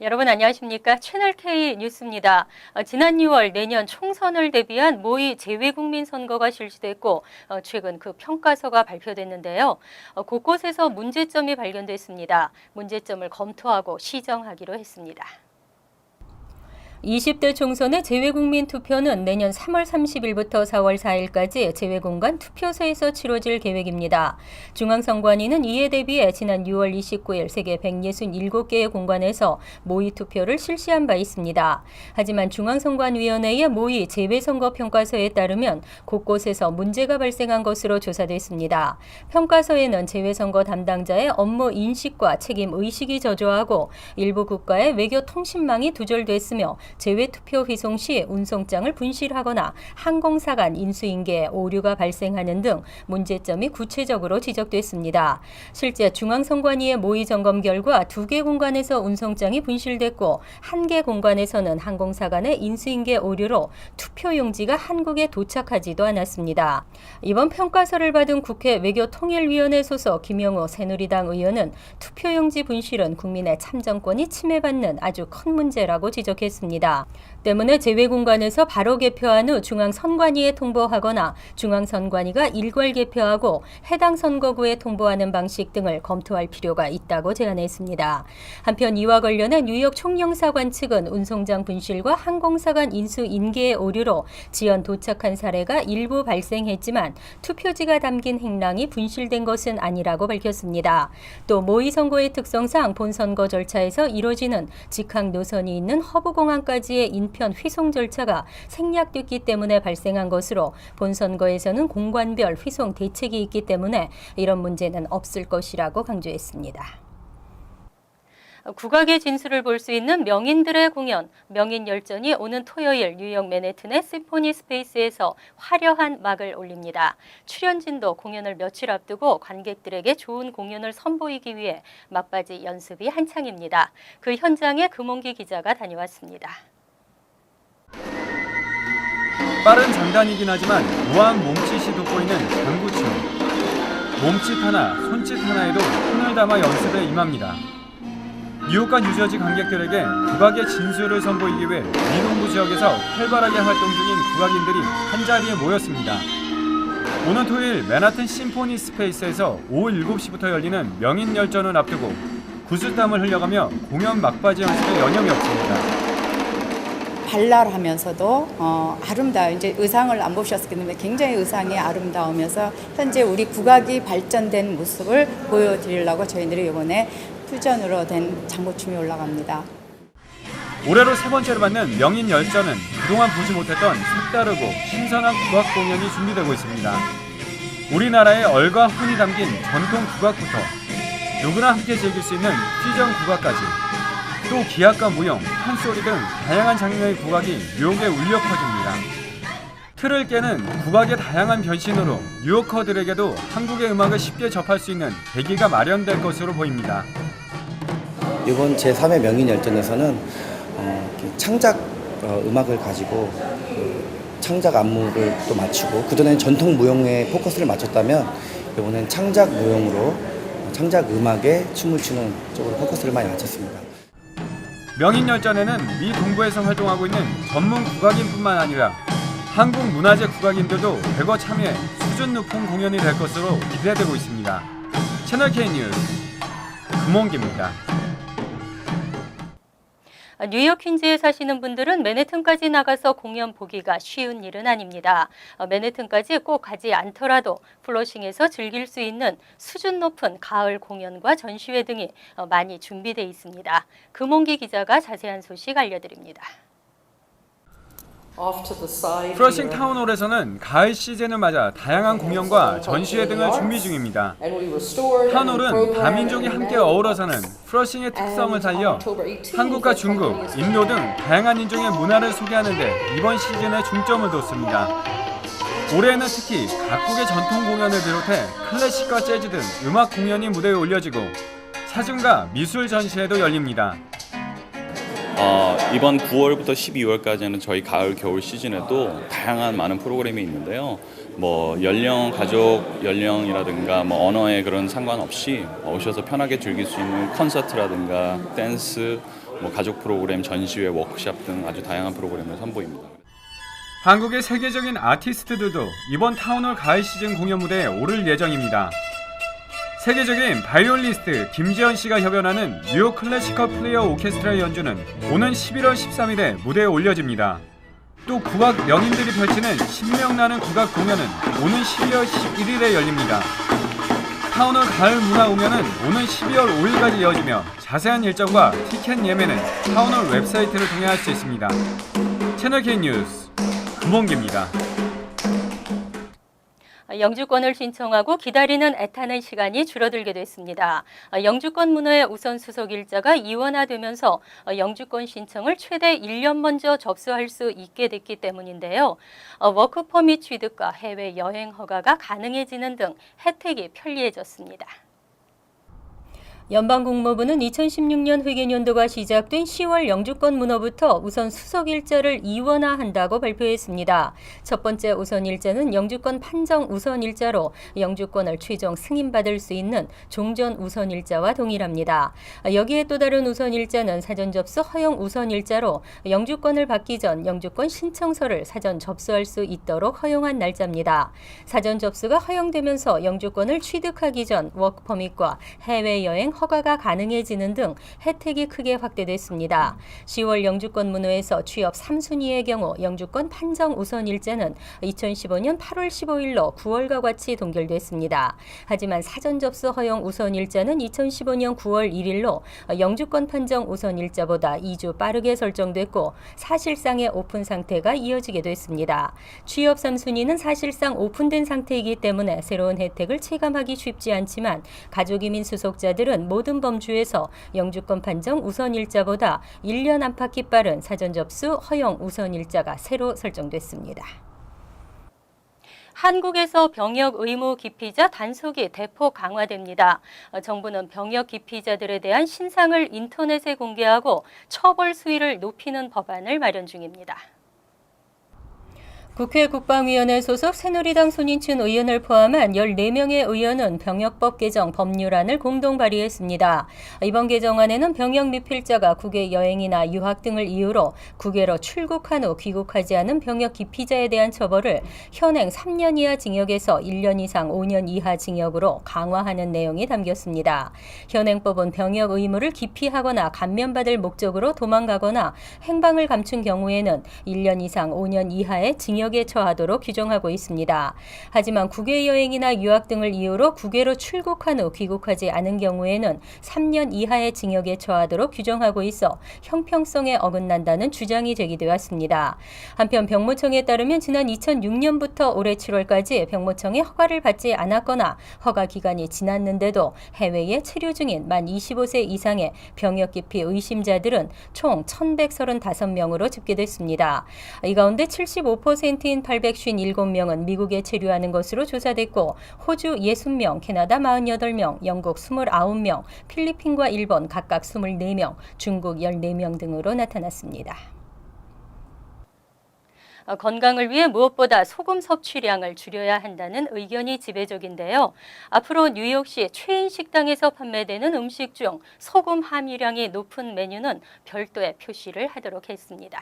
여러분 안녕하십니까? 채널K 뉴스입니다. 지난 6월 내년 총선을 대비한 모의 재외국민 선거가 실시됐고 최근 그 평가서가 발표됐는데요. 곳곳에서 문제점이 발견됐습니다. 문제점을 검토하고 시정하기로 했습니다. 20대 총선의 재외국민 투표는 내년 3월 30일부터 4월 4일까지 재외공간 투표소에서 치러질 계획입니다. 중앙선관위는 이에 대비해 지난 6월 29일 세계 167개의 공관에서 모의 투표를 실시한 바 있습니다. 하지만 중앙선관위원회의 모의 재외선거 평가서에 따르면 곳곳에서 문제가 발생한 것으로 조사됐습니다. 평가서에는 재외선거 담당자의 업무 인식과 책임 의식이 저조하고 일부 국가의 외교 통신망이 두절됐으며 재외투표 회송 시 운송장을 분실하거나 항공사 간 인수인계에 오류가 발생하는 등 문제점이 구체적으로 지적됐습니다. 실제 중앙선관위의 모의 점검 결과 2개 공간에서 운송장이 분실됐고 1개 공간에서는 항공사 간의 인수인계 오류로 투표용지가 한국에 도착하지도 않았습니다. 이번 평가서를 받은 국회 외교통일위원회 소속 김영우 새누리당 의원은 투표용지 분실은 국민의 참정권이 침해받는 아주 큰 문제라고 지적했습니다. 때문에 재외공관에서 바로 개표한 후 중앙선관위에 통보하거나 중앙선관위가 일괄 개표하고 해당 선거구에 통보하는 방식 등을 검토할 필요가 있다고 제안했습니다. 한편 이와 관련해 뉴욕 총영사관 측은 운송장 분실과 항공사 간 인수 인계의 오류로 지연 도착한 사례가 일부 발생했지만 투표지가 담긴 행랑이 분실된 것은 아니라고 밝혔습니다. 또 모의 선거의 특성상 본선거 절차에서 이뤄지는 직항 노선이 있는 허브공항까지의 인편 휘송 절차가 생략됐기 때문에 발생한 것으로 본선거에서는 공관별 휘송 대책이 있기 때문에 이런 문제는 없을 것이라고 강조했습니다. 국악의 진수를 볼 수 있는 명인들의 공연, 명인열전이 오는 토요일 뉴욕 맨해튼의 심포니 스페이스에서 화려한 막을 올립니다. 출연진도 공연을 며칠 앞두고 관객들에게 좋은 공연을 선보이기 위해 막바지 연습이 한창입니다. 그 현장에 금홍기 기자가 다녀왔습니다. 빠른 장단이긴 하지만 우아한 몸짓이 돋보이는 장구춤. 몸짓 하나, 손짓 하나에도 힘을 담아 연습에 임합니다. 뉴욕과 뉴저지 관객들에게 국악의 진수를 선보이기 위해 미동부 지역에서 활발하게 활동 중인 국악인들이 한자리에 모였습니다. 오는 토요일 맨하튼 심포니 스페이스에서 오후 7시부터 열리는 명인열전을 앞두고 구슬땀을 흘려가며 공연 막바지 연습에 여념이 없습니다. 발랄하면서도 아름다워요. 이제 의상을 안 보셨기 때문에 굉장히 의상이 아름다우면서 현재 우리 국악이 발전된 모습을 보여드리려고 저희들이 이번에 퓨전으로 된 장구춤이 올라갑니다. 올해로 3번째로 받는 명인열전은 그동안 보지 못했던 색다르고 신선한 국악 공연이 준비되고 있습니다. 우리나라의 얼과 혼이 담긴 전통 국악부터 누구나 함께 즐길 수 있는 퓨전 국악까지 또 기악과 무용, 판소리 등 다양한 장르의 국악이 뉴욕에 울려 퍼집니다. 틀을 깨는 국악의 다양한 변신으로 뉴요커들에게도 한국의 음악을 쉽게 접할 수 있는 계기가 마련될 것으로 보입니다. 이번 제3회 명인열전에서는 창작 음악을 가지고 창작 안무를 또 맞추고 그전에는 전통 무용에 포커스를 맞췄다면 이번엔 창작 무용으로 창작 음악에 춤을 추는 쪽으로 포커스를 많이 맞췄습니다. 명인열전에는 미 동부에서 활동하고 있는 전문 국악인뿐만 아니라 한국 문화재 국악인들도 대거 참여해 수준 높은 공연이 될 것으로 기대되고 있습니다. 채널K 뉴스 금홍기입니다. 뉴욕 퀸즈에 사시는 분들은 맨해튼까지 나가서 공연 보기가 쉬운 일은 아닙니다. 맨해튼까지 꼭 가지 않더라도 플러싱에서 즐길 수 있는 수준 높은 가을 공연과 전시회 등이 많이 준비되어 있습니다. 금홍기 기자가 자세한 소식 알려드립니다. 플러싱 타운홀에서는 가을 시즌을 맞아 다양한 공연과 전시회 등을 준비 중입니다. 타운홀은 다민족이 함께 어우러서는 플러싱의 특성을 살려 한국과 중국, 인도 등 다양한 인종의 문화를 소개하는 데 이번 시즌에 중점을 뒀습니다. 올해에는 특히 각국의 전통 공연을 비롯해 클래식과 재즈 등 음악 공연이 무대에 올려지고 사진과 미술 전시회도 열립니다. 이번 9월부터 12월까지는 저희 가을 겨울 시즌에도 다양한 많은 프로그램이 있는데요. 뭐 연령, 가족 연령이라든가 뭐 언어에 그런 상관없이 오셔서 편하게 즐길 수 있는 콘서트라든가 댄스, 뭐 가족 프로그램, 전시회, 워크숍 등 아주 다양한 프로그램을 선보입니다. 한국의 세계적인 아티스트들도 이번 타운홀 가을 시즌 공연 무대에 오를 예정입니다. 세계적인 바이올리스트 김지현 씨가 협연하는 뉴욕 클래시컬 플레이어 오케스트라의 연주는 오는 11월 13일에 무대에 올려집니다. 또 국악 명인들이 펼치는 신명나는 국악 공연은 오는 12월 11일에 열립니다. 타운홀 가을 문화 공연은 오는 12월 5일까지 이어지며 자세한 일정과 티켓 예매는 타운홀 웹사이트를 통해 할 수 있습니다. 채널K 뉴스 금원기입니다. 영주권을 신청하고 기다리는 애타는 시간이 줄어들게 됐습니다. 영주권 문호의 우선 수속 일자가 이원화되면서 영주권 신청을 최대 1년 먼저 접수할 수 있게 됐기 때문인데요. 워크 퍼밋 취득과 해외 여행 허가가 가능해지는 등 혜택이 편리해졌습니다. 연방국무부는 2016년 회계연도가 시작된 10월 영주권 문호부터 우선 수속 일자를 이원화한다고 발표했습니다. 첫 번째 우선 일자는 영주권 판정 우선 일자로 영주권을 최종 승인받을 수 있는 종전 우선 일자와 동일합니다. 여기에 또 다른 우선 일자는 사전 접수 허용 우선 일자로 영주권을 받기 전 영주권 신청서를 사전 접수할 수 있도록 허용한 날짜입니다. 사전 접수가 허용되면서 영주권을 취득하기 전 워크퍼밋과 해외여행 허가가 가능해지는 등 혜택이 크게 확대됐습니다. 10월 영주권 문호에서 취업 3순위의 경우 영주권 판정 우선 일자는 2015년 8월 15일로 9월과 같이 동결됐습니다. 하지만 사전 접수 허용 우선 일자는 2015년 9월 1일로 영주권 판정 우선 일자보다 2주 빠르게 설정됐고 사실상의 오픈 상태가 이어지게 됐습니다. 취업 3순위는 사실상 오픈된 상태이기 때문에 새로운 혜택을 체감하기 쉽지 않지만 가족이민 수속자들은 모든 범주에서 영주권 판정 우선 일자보다 1년 안팎이 빠른 사전 접수 허용 우선 일자가 새로 설정됐습니다. 한국에서 병역 의무 기피자 단속이 대폭 강화됩니다. 정부는 병역 기피자들에 대한 신상을 인터넷에 공개하고 처벌 수위를 높이는 법안을 마련 중입니다. 국회 국방위원회 소속 새누리당 손인춘 의원을 포함한 14명의 의원은 병역법 개정 법률안을 공동 발의했습니다. 이번 개정안에는 병역 미필자가 국외 여행이나 유학 등을 이유로 국외로 출국한 후 귀국하지 않은 병역 기피자에 대한 처벌을 현행 3년 이하 징역에서 1년 이상 5년 이하 징역으로 강화하는 내용이 담겼습니다. 현행법은 병역 의무를 기피하거나 감면받을 목적으로 도망가거나 행방을 감춘 경우에는 1년 이상 5년 이하의 징역에 처하도록 규정하고 있습니다. 하지만 국외 여행이나 유학 등을 이유로 국외로 출국한 후 귀국하지 않은 경우에는 3년 이하의 징역에 처하도록 규정하고 있어 형평성에 어긋난다는 주장이 제기되었습니다. 한편 병무청에 따르면 지난 2006년부터 올해 7월까지 병무청의 허가를 받지 않았거나 허가 기간이 지났는데도 해외에 체류 중인 만 25세 이상의 병역 기피 의심자들은 총 1,135명으로 집계됐습니다. 이 가운데 75%인 857명은 미국에 체류하는 것으로 조사됐고 호주 60명, 캐나다 48명, 영국 29명, 필리핀과 일본 각각 24명, 중국 14명 등으로 나타났습니다. 건강을 위해 무엇보다 소금 섭취량을 줄여야 한다는 의견이 지배적인데요. 앞으로 뉴욕시 체인 식당에서 판매되는 음식 중 소금 함유량이 높은 메뉴는 별도의 표시를 하도록 했습니다.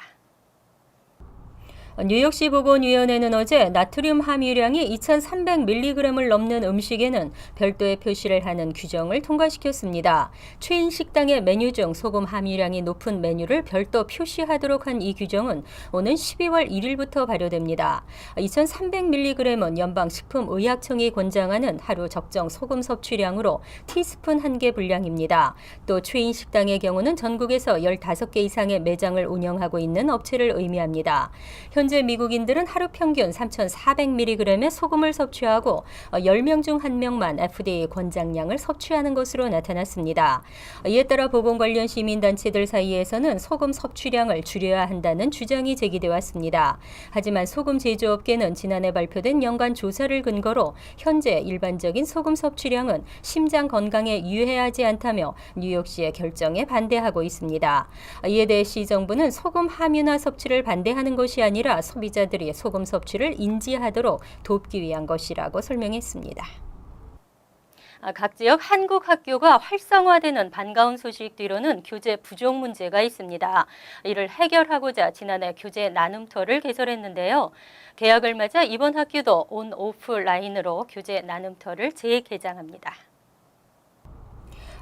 뉴욕시 보건위원회는 어제 나트륨 함유량이 2,300mg을 넘는 음식에는 별도의 표시를 하는 규정을 통과시켰습니다. 체인 식당의 메뉴 중 소금 함유량이 높은 메뉴를 별도 표시하도록 한 이 규정은 오는 12월 1일부터 발효됩니다. 2,300mg은 연방식품의약청이 권장하는 하루 적정 소금 섭취량으로 티스푼 1개 분량입니다. 또 체인 식당의 경우는 전국에서 15개 이상의 매장을 운영하고 있는 업체를 의미합니다. 현재 미국인들은 하루 평균 3,400mg의 소금을 섭취하고 10명 중 1명만 FDA 권장량을 섭취하는 것으로 나타났습니다. 이에 따라 보건 관련 시민단체들 사이에서는 소금 섭취량을 줄여야 한다는 주장이 제기돼 왔습니다. 하지만 소금 제조업계는 지난해 발표된 연간 조사를 근거로 현재 일반적인 소금 섭취량은 심장 건강에 유해하지 않다며 뉴욕시의 결정에 반대하고 있습니다. 이에 대해 시정부는 소금 함유나 섭취를 반대하는 것이 아니라 소비자들이 소금 섭취를 인지하도록 돕기 위한 것이라고 설명했습니다. 각 지역 한국 학교가 활성화되는 반가운 소식 뒤로는 교재 부족 문제가 있습니다. 이를 해결하고자 지난해 교재 나눔터를 개설했는데요. 개학을 맞아 이번 학교도 온 오프라인으로 교재 나눔터를 재개장합니다.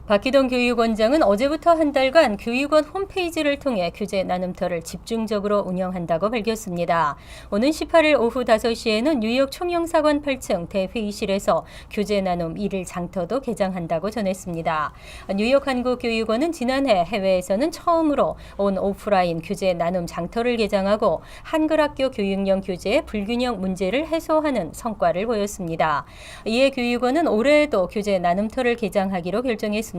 박기동 교육원장은 어제부터 한 달간 교육원 홈페이지를 통해 교재 나눔터를 집중적으로 운영한다고 밝혔습니다. 오는 18일 오후 5시에는 뉴욕 총영사관 8층 대회의실에서 교재 나눔 1일 장터도 개장한다고 전했습니다. 뉴욕 한국교육원은 지난해 해외에서는 처음으로 온 오프라인 교재 나눔 장터를 개장하고 한글학교 교육용 교재의 불균형 문제를 해소하는 성과를 보였습니다. 이에 교육원은 올해에도 교재 나눔터를 개장하기로 결정했습니다.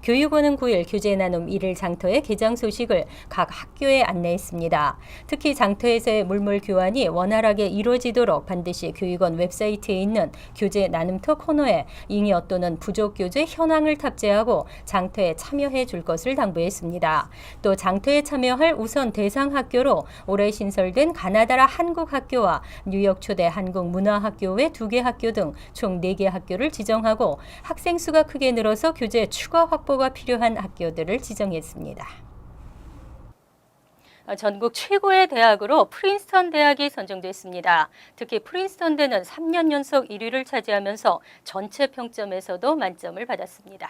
교육원은 9일 교재 나눔 1일 장터의 개장 소식을 각 학교에 안내했습니다. 특히 장터에서의 물물 교환이 원활하게 이루어지도록 반드시 교육원 웹사이트에 있는 교재 나눔터 코너에 잉여 또는 부족 교재 현황을 탑재하고 장터에 참여해 줄 것을 당부했습니다. 또 장터에 참여할 우선 대상 학교로 올해 신설된 가나다라 한국학교와 뉴욕 초대 한국문화학교 외 2개 학교 등 총 4개 학교를 지정하고 학생 수가 크게 늘어서 교재 추가 확보가 필요한 학교들을 지정했습니다. 전국 최고의 대학으로 프린스턴 대학이 선정됐습니다. 특히 프린스턴대는 3년 연속 1위를 차지하면서 전체 평점에서도 만점을 받았습니다.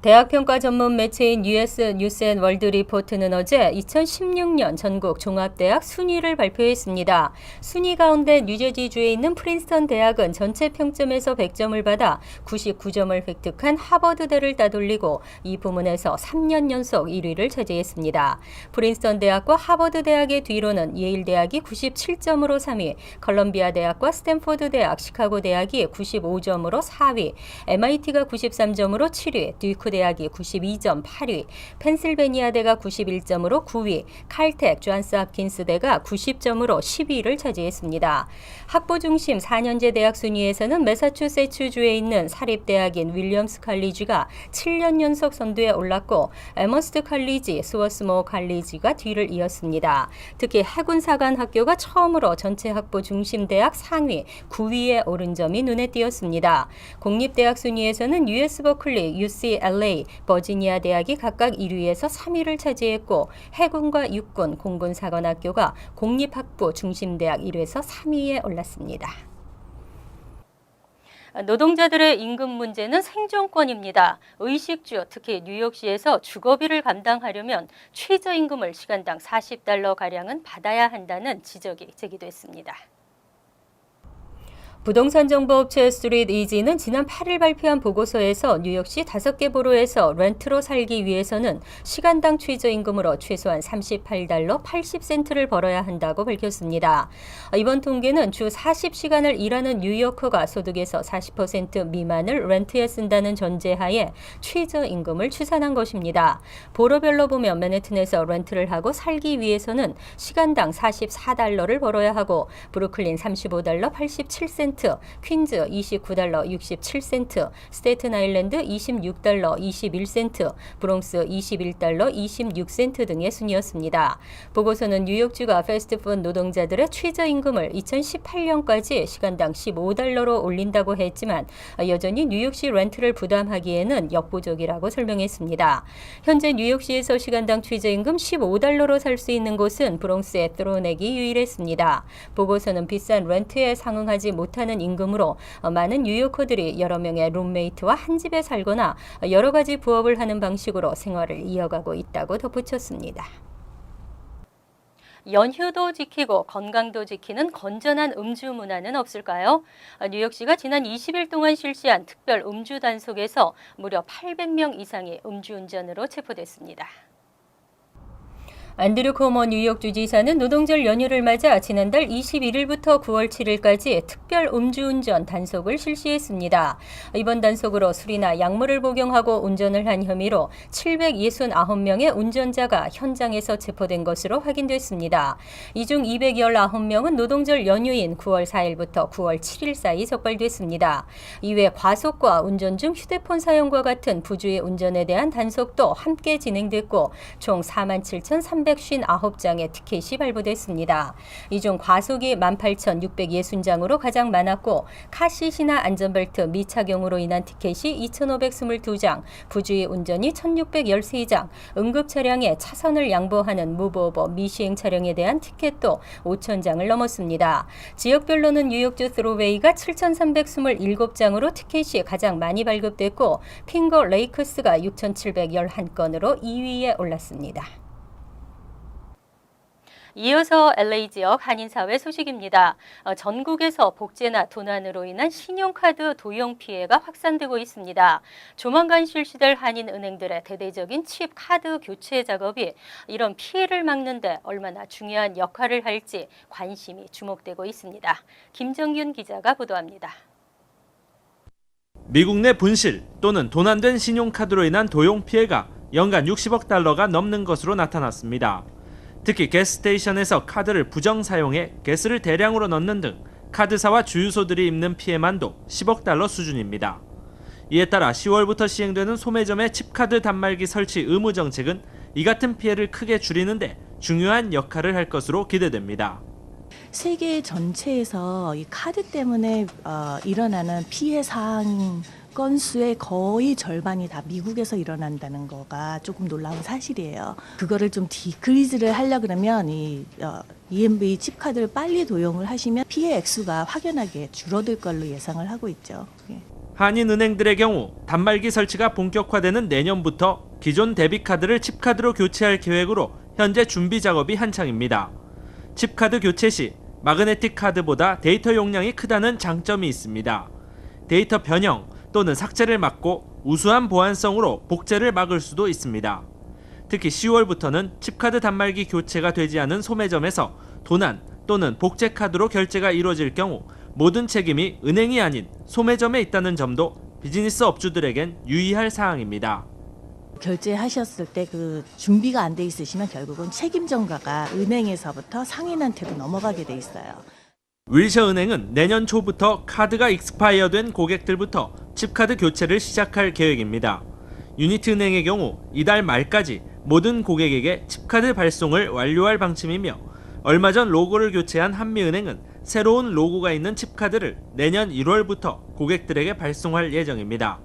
대학 평가 전문 매체인 US 뉴스앤월드 리포트는 어제 2016년 전국 종합대학 순위를 발표했습니다. 순위 가운데 뉴저지주에 있는 프린스턴 대학은 전체 평점에서 100점을 받아 99점을 획득한 하버드대를 따돌리고 이 부문에서 3년 연속 1위를 차지했습니다. 프린스턴 대학과 하버드 대학의 뒤로는 예일 대학이 97점으로 3위, 컬럼비아 대학과 스탠포드 대학, 시카고 대학이 95점으로 4위, MIT가 93점으로 7위, 듀크 대학이 92점 8위, 펜실베니아 대가 91점으로 9위, 칼텍, 존스 홉킨스 대가 90점으로 10위를 차지했습니다. 학부 중심 4년제 대학 순위에서는 매사추세츠주에 있는 사립대학인 윌리엄스 칼리지가 7년 연속 선두에 올랐고 에머스트 칼리지, 스워스모 칼리지가 뒤를 이었습니다. 특히 해군사관학교가 처음으로 전체 학부 중심 대학 상위 9위에 오른 점이 눈에 띄었습니다. 공립대학 순위에서는 US 버클리, UCLA, 버지니아 대학이 각각 1위에서 3위를 차지했고 해군과 육군, 공군사관학교가 공립학부 중심대학 1위에서 3위에 올랐습니다. 노동자들의 임금 문제는 생존권입니다. 의식주, 특히 뉴욕시에서 주거비를 감당하려면 최저임금을 시간당 $40가량은 받아야 한다는 지적이 제기됐습니다. 부동산 정보업체 스트릿 이지는 지난 8일 발표한 보고서에서 뉴욕시 5개 보로에서 렌트로 살기 위해서는 시간당 최저임금으로 최소한 $38 80센트를 벌어야 한다고 밝혔습니다. 이번 통계는 주 40시간을 일하는 뉴요커가 소득에서 40% 미만을 렌트에 쓴다는 전제하에 최저임금을 추산한 것입니다. 보로별로 보면 맨해튼에서 렌트를 하고 살기 위해서는 시간당 $44를 벌어야 하고 브루클린 $35 87센트, 퀸즈 $29 67센트, 스테이튼 아일랜드 $26 21센트, 브롱스 $21 26센트 등의 순이었습니다. 보고서는 뉴욕주가 패스트푸드 노동자들의 최저임금을 2018년까지 시간당 $15로 올린다고 했지만 여전히 뉴욕시 렌트를 부담하기에는 역부족이라고 설명했습니다. 현재 뉴욕시에서 시간당 최저임금 $15로 살 수 있는 곳은 브롱스의 트로넥이 유일했습니다. 보고서는 비싼 렌트에 상응하지 못하는 임금으로 많은 뉴요커들이 여러 명의 룸메이트와 한 집에 살거나 여러 가지 부업을 하는 방식으로 생활을 이어가고 있다고 덧붙였습니다. 연휴도 지키고 건강도 지키는 건전한 음주 문화는 없을까요? 뉴욕시가 지난 20일 동안 실시한 특별 음주 단속에서 무려 800명 이상이 음주운전으로 체포됐습니다. 안드류 코머 뉴욕주 지사는 노동절 연휴를 맞아 지난달 21일부터 9월 7일까지 특별 음주운전 단속을 실시했습니다. 이번 단속으로 술이나 약물을 복용하고 운전을 한 혐의로 769명의 운전자가 현장에서 체포된 것으로 확인됐습니다. 이 중 219명은 노동절 연휴인 9월 4일부터 9월 7일 사이 적발됐습니다. 이외 과속과 운전 중 휴대폰 사용과 같은 부주의 운전에 대한 단속도 함께 진행됐고 총 47,300 359장의 티켓이 발부됐습니다. 이 중 과속이 18,660장으로 가장 많았고 카시시나 안전벨트 미착용으로 인한 티켓이 2,522장, 부주의 운전이 1,613장, 응급차량에 차선을 양보하는 무브오버 미시행 차량에 대한 티켓도 5,000장을 넘었습니다. 지역별로는 뉴욕주 스로웨이가 7,327장으로 티켓이 가장 많이 발급됐고 핑거 레이크스가 6,711건으로 2위에 올랐습니다. 이어서 LA 지역 한인사회 소식입니다. 전국에서 복제나 도난으로 인한 신용카드 도용 피해가 확산되고 있습니다. 조만간 실시될 한인은행들의 대대적인 칩 카드 교체 작업이 이런 피해를 막는 데 얼마나 중요한 역할을 할지 관심이 주목되고 있습니다. 김정윤 기자가 보도합니다. 미국 내 분실 또는 도난된 신용카드로 인한 도용 피해가 연간 60억 달러가 넘는 것으로 나타났습니다. 특히 가스스테이션에서 카드를 부정 사용해 가스를 대량으로 넣는 등 카드사와 주유소들이 입는 피해만도 10억 달러 수준입니다. 이에 따라 10월부터 시행되는 소매점의 칩카드 단말기 설치 의무 정책은 이 같은 피해를 크게 줄이는 데 중요한 역할을 할 것으로 기대됩니다. 세계 전체에서 이 카드 때문에 일어나는 피해 사항 건수의 거의 절반이 다 미국에서 일어난다는 거가 조금 놀라운 사실이에요. 그거를 좀 디크리즈를 하려 그러면 이 EMV 칩카드를 빨리 도용을 하시면 피해 액수가 확연하게 줄어들 걸로 예상을 하고 있죠. 예. 한인은행들의 경우 단말기 설치가 본격화되는 내년부터 기존 데비카드를 칩카드로 교체할 계획으로 현재 준비 작업이 한창입니다. 칩카드 교체 시 마그네틱 카드보다 데이터 용량이 크다는 장점이 있습니다. 데이터 변형 또는 삭제를 막고 우수한 보안성으로 복제를 막을 수도 있습니다. 특히 10월부터는 칩카드 단말기 교체가 되지 않은 소매점에서 도난 또는 복제 카드로 결제가 이루어질 경우 모든 책임이 은행이 아닌 소매점에 있다는 점도 비즈니스 업주들에겐 유의할 사항입니다. 결제하셨을 때 그 준비가 안 돼 있으시면 결국은 책임 전가가 은행에서부터 상인한테도 넘어가게 돼 있어요. 윌셔 은행은 내년 초부터 카드가 익스파이어된 고객들부터 칩카드 교체를 시작할 계획입니다. 유니티 은행의 경우 이달 말까지 모든 고객에게 칩카드 발송을 완료할 방침이며 얼마 전 로고를 교체한 한미은행은 새로운 로고가 있는 칩카드를 내년 1월부터 고객들에게 발송할 예정입니다.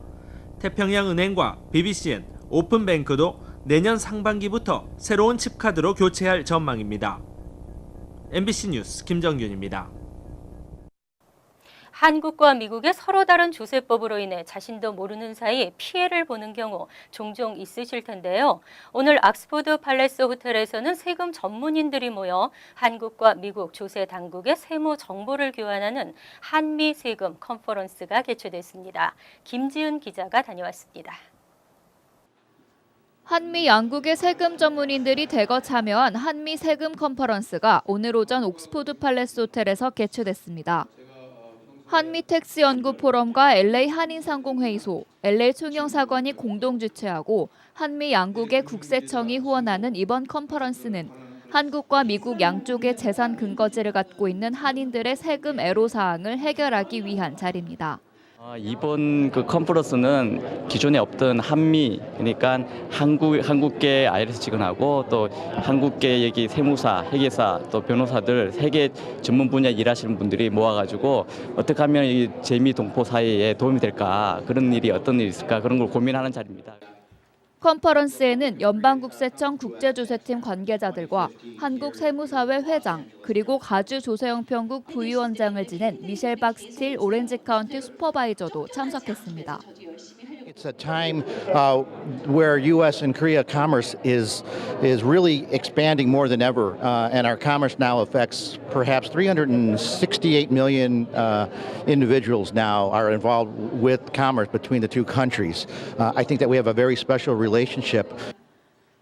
태평양은행과 BBCN, 오픈뱅크도 내년 상반기부터 새로운 칩카드로 교체할 전망입니다. MBC 뉴스 김정균입니다. 한국과 미국의 서로 다른 조세법으로 인해 자신도 모르는 사이 피해를 보는 경우 종종 있으실 텐데요. 오늘 옥스포드 팔레스 호텔에서는 세금 전문인들이 모여 한국과 미국 조세 당국의 세무 정보를 교환하는 한미 세금 컨퍼런스가 개최됐습니다. 김지은 기자가 다녀왔습니다. 한미 양국의 세금 전문인들이 대거 참여한 한미 세금 컨퍼런스가 오늘 오전 옥스포드 팔레스 호텔에서 개최됐습니다. 한미 텍스 연구 포럼과 LA 한인상공회의소, LA 총영사관이 공동 주최하고 한미 양국의 국세청이 후원하는 이번 컨퍼런스는 한국과 미국 양쪽의 재산 근거지를 갖고 있는 한인들의 세금 애로사항을 해결하기 위한 자리입니다. 이번 그 컨퍼런스는 기존에 없던 한미, 그러니까 한국계 IRS 직원하고 또 한국계 여기 세무사, 회계사, 또 변호사들 세계 전문 분야 일하시는 분들이 모아가지고 어떻게 하면 이 재미 동포 사이에 도움이 될까, 그런 일이 어떤 일이 있을까, 그런 걸 고민하는 자리입니다. 컨퍼런스에는 연방국세청 국제조세팀 관계자들과 한국세무사회 회장, 그리고 가주조세형평국 부위원장을 지낸 미셸 박스틸 오렌지 카운티 슈퍼바이저도 참석했습니다. It's a time where U.S. and Korea commerce is really expanding more than ever, and our commerce now affects perhaps 368 million individuals now are involved with commerce between the two countries. I think that we have a very special relationship.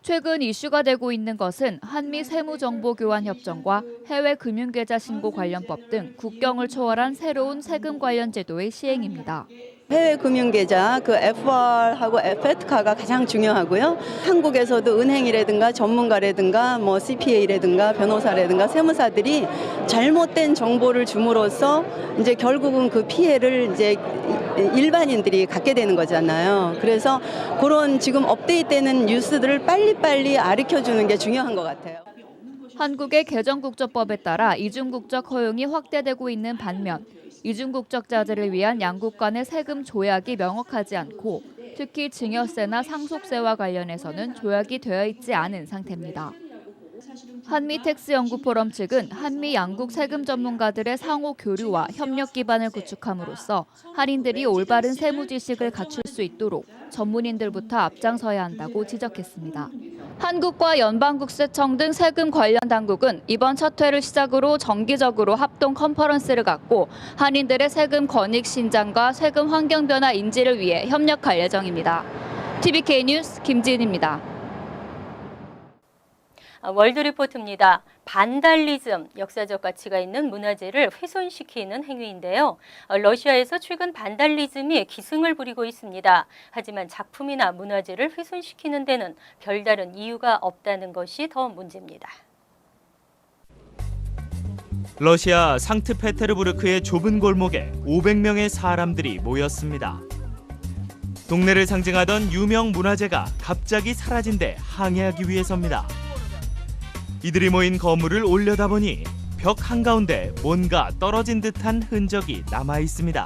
최근 이슈가 되고 있는 것은 한미 세무정보교환협정과 해외 금융계좌 신고 관련법 등 국경을 초월한 새로운 세금 관련 제도의 시행입니다. 해외 금융계좌, 그 FR하고 FATCA가 가장 중요하고요. 한국에서도 은행이라든가 전문가라든가 뭐 CPA라든가 변호사라든가 세무사들이 잘못된 정보를 줌으로써 이제 결국은 그 피해를 이제 일반인들이 갖게 되는 거잖아요. 그래서 그런 지금 업데이트되는 뉴스들을 빨리빨리 가르쳐주는 게 중요한 것 같아요. 한국의 개정국적법에 따라 이중국적 허용이 확대되고 있는 반면 이중국적자들을 위한 양국 간의 세금 조약이 명확하지 않고 특히 증여세나 상속세와 관련해서는 조약이 되어 있지 않은 상태입니다. 한미텍스연구포럼 측은 한미 양국 세금 전문가들의 상호 교류와 협력 기반을 구축함으로써 한인들이 올바른 세무 지식을 갖출 수 있도록 전문인들부터 앞장서야 한다고 지적했습니다. 한국과 연방국세청 등 세금 관련 당국은 이번 첫 회를 시작으로 정기적으로 합동 컨퍼런스를 갖고 한인들의 세금 권익 신장과 세금 환경 변화 인지를 위해 협력할 예정입니다. TVK 뉴스 김지은입니다. 월드리포트입니다. 반달리즘, 역사적 가치가 있는 문화재를 훼손시키는 행위인데요. 러시아에서 최근 반달리즘이 기승을 부리고 있습니다. 하지만 작품이나 문화재를 훼손시키는 데는 별다른 이유가 없다는 것이 더 문제입니다. 러시아 상트페테르부르크의 좁은 골목에 500명의 사람들이 모였습니다. 동네를 상징하던 유명 문화재가 갑자기 사라진 데 항의하기 위해서입니다. 이들이 모인 건물을 올려다보니 벽 한가운데 뭔가 떨어진 듯한 흔적이 남아 있습니다.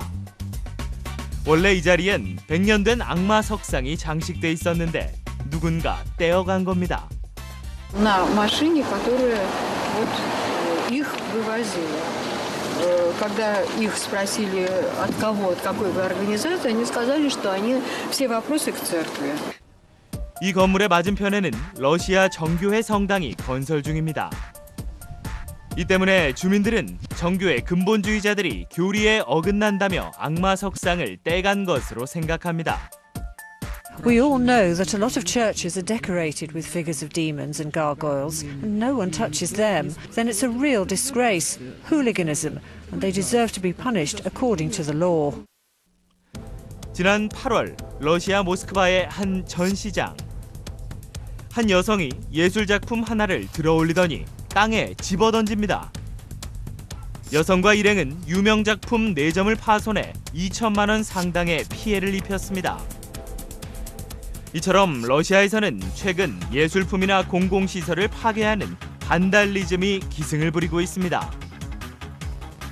원래 이 자리엔 100년 된 악마 석상이 장식돼 있었는데 누군가 떼어간 겁니다. На машине, которая вот их вывозила. Когда их спросили, от кого, от какой организации, они сказали, что они все вопросы к церкви. 이 건물의 맞은편에는 러시아 정교회 성당이 건설 중입니다. 이 때문에 주민들은 정교회 근본주의자들이 교리에 어긋난다며 악마 석상을 떼간 것으로 생각합니다. We all know that a lot of churches are decorated with figures of demons and gargoyles, and no one touches them. Then it's a real disgrace, hooliganism, and they deserve to be punished according to the law. 지난 8월 러시아 모스크바의 한 전시장. 한 여성이 예술작품 하나를 들어올리더니 땅에 집어던집니다. 여성과 일행은 유명 작품 4점을 파손해 2천만 원 상당의 피해를 입혔습니다. 이처럼 러시아에서는 최근 예술품이나 공공시설을 파괴하는 반달리즘이 기승을 부리고 있습니다.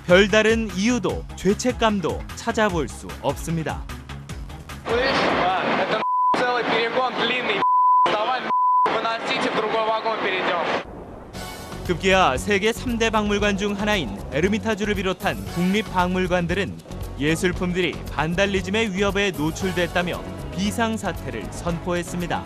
별다른 이유도 죄책감도 찾아볼 수 없습니다. 급기야 세계 3대 박물관 중 하나인 에르미타주를 비롯한 국립박물관들은 예술품들이 반달리즘의 위협에 노출됐다며 비상사태를 선포했습니다.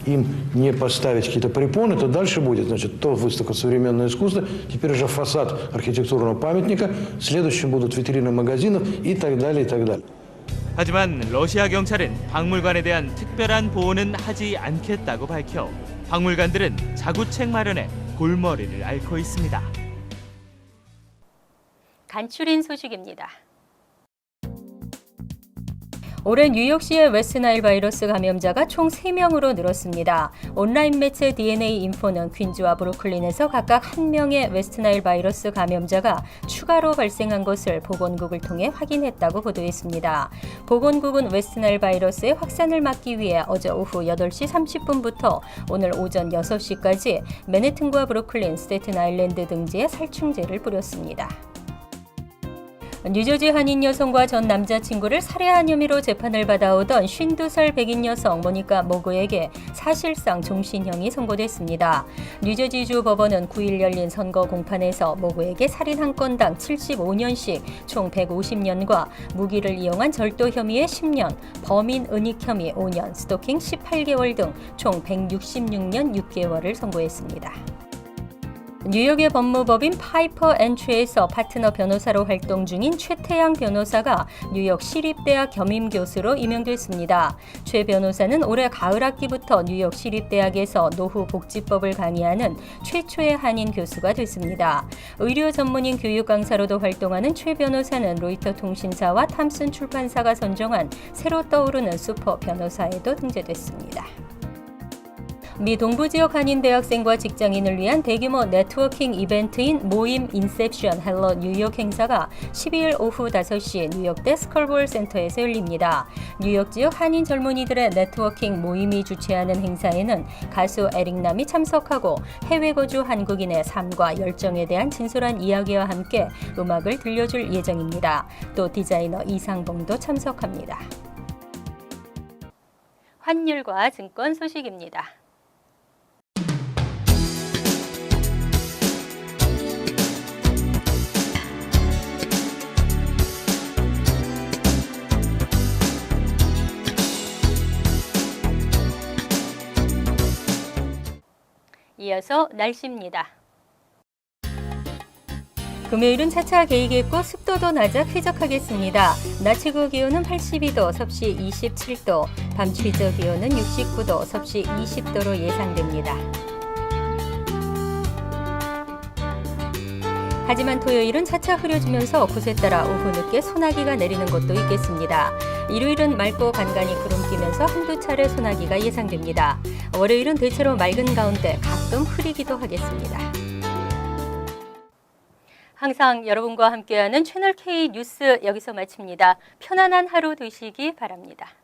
Им не поставить какие-то препоны, то дальше будет, значит, то выставка «Современное искусство», теперь уже фасад архитектурного памятника, следующим будут витрины магазинов и так далее, и так далее. 하지만 러시아 경찰은 박물관에 대한 특별한 보호는 하지 않겠다고 밝혀 박물관들은 자구책 마련에 골머리를 앓고 있습니다. 간추린 소식입니다. 올해 뉴욕시의 웨스트나일 바이러스 감염자가 총 3명으로 늘었습니다. 온라인 매체 DNA 인포는 퀸즈와 브루클린에서 각각 1명의 웨스트나일 바이러스 감염자가 추가로 발생한 것을 보건국을 통해 확인했다고 보도했습니다. 보건국은 웨스트나일 바이러스의 확산을 막기 위해 어제 오후 8시 30분부터 오늘 오전 6시까지 맨해튼과 브루클린, 스테튼 아일랜드 등지에 살충제를 뿌렸습니다. 뉴저지 한인 여성과 전 남자친구를 살해한 혐의로 재판을 받아오던 52살 백인 여성 모니카 모그에게 사실상 종신형이 선고됐습니다. 뉴저지주 법원은 9일 열린 선거 공판에서 모그에게 살인 한 건당 75년씩 총 150년과 무기를 이용한 절도 혐의의 10년, 범인 은닉 혐의 5년, 스토킹 18개월 등 총 166년 6개월을 선고했습니다. 뉴욕의 법무법인 파이퍼 엔트리에서 파트너 변호사로 활동 중인 최태양 변호사가 뉴욕 시립대학 겸임교수로 임명됐습니다. 최 변호사는 올해 가을 학기부터 뉴욕 시립대학에서 노후복지법을 강의하는 최초의 한인 교수가 됐습니다. 의료 전문인 교육 강사로도 활동하는 최 변호사는 로이터 통신사와 탐슨 출판사가 선정한 새로 떠오르는 슈퍼 변호사에도 등재됐습니다. 미 동부 지역 한인 대학생과 직장인을 위한 대규모 네트워킹 이벤트인 모임 인셉션 헬로 뉴욕 행사가 12일 오후 5시 뉴욕대 스컬볼 센터에서 열립니다. 뉴욕 지역 한인 젊은이들의 네트워킹 모임이 주최하는 행사에는 가수 에릭남이 참석하고 해외 거주 한국인의 삶과 열정에 대한 진솔한 이야기와 함께 음악을 들려줄 예정입니다. 또 디자이너 이상봉도 참석합니다. 환율과 증권 소식입니다. 이어서 날씨입니다. 금요일은 차차 개이겠고 습도도 낮아 쾌적하겠습니다. 낮 최고 기온은 82도, 섭씨 27도, 밤 최저 기온은 69도, 섭씨 20도로 예상됩니다. 하지만 토요일은 차차 흐려지면서 곳에 따라 오후 늦게 소나기가 내리는 곳도 있겠습니다. 일요일은 맑고 간간히 구름 끼면서 한두 차례 소나기가 예상됩니다. 월요일은 대체로 맑은 가운데 가끔 흐리기도 하겠습니다. 항상 여러분과 함께하는 채널K 뉴스 여기서 마칩니다. 편안한 하루 되시기 바랍니다.